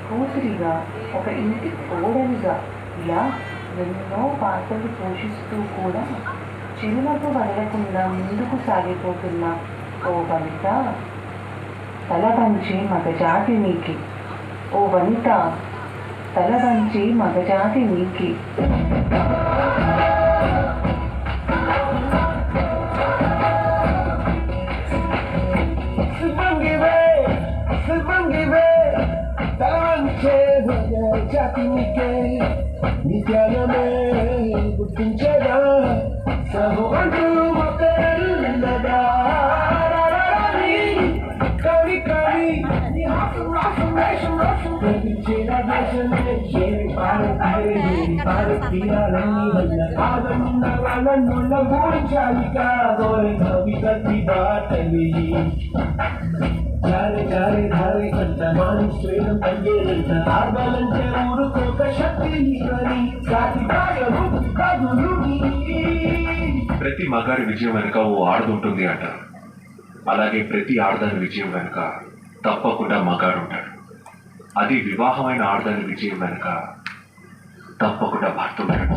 కూతురిగా, ఒక ఇంటి కోడలిగా ఇలా ఎన్నో పాత్రలు పోషిస్తూ కూడా చిరునవ్వు వదలకుండా ముందుకు సాగిపోతున్న ఓ వనిత, తల వంచి మగజాతి నీకి. ఓ వనిత, తల వంచి మగజాతి నీకి. నిత్యాలమే గుర్తించేదా సహు అంటూ మొక్కలున్నదా కవి కవి ప్రతించిన దేశమే ఏమి పాలు తీరాలని ఆదమున్న వాళ్ళను పూరించాలి కాదోరి కవి కత్తి బాటలి జారే జారే ధారే కంట మాని శ్రేణం కంగేలంట ఆర్గాలంటే ఊరుకోక శక్తి ప్రతి మగాడి విజయం వెనుక ఓ ఆడదుంటుంది అంటారు. అలాగే ప్రతి ఆడదాని విజయం వెనుక తప్పకుండా మగాడు ఉంటాడు. అది వివాహమైన ఆడదాని విజయం వెనుక తప్పకుండా భర్త ఉంటాడు.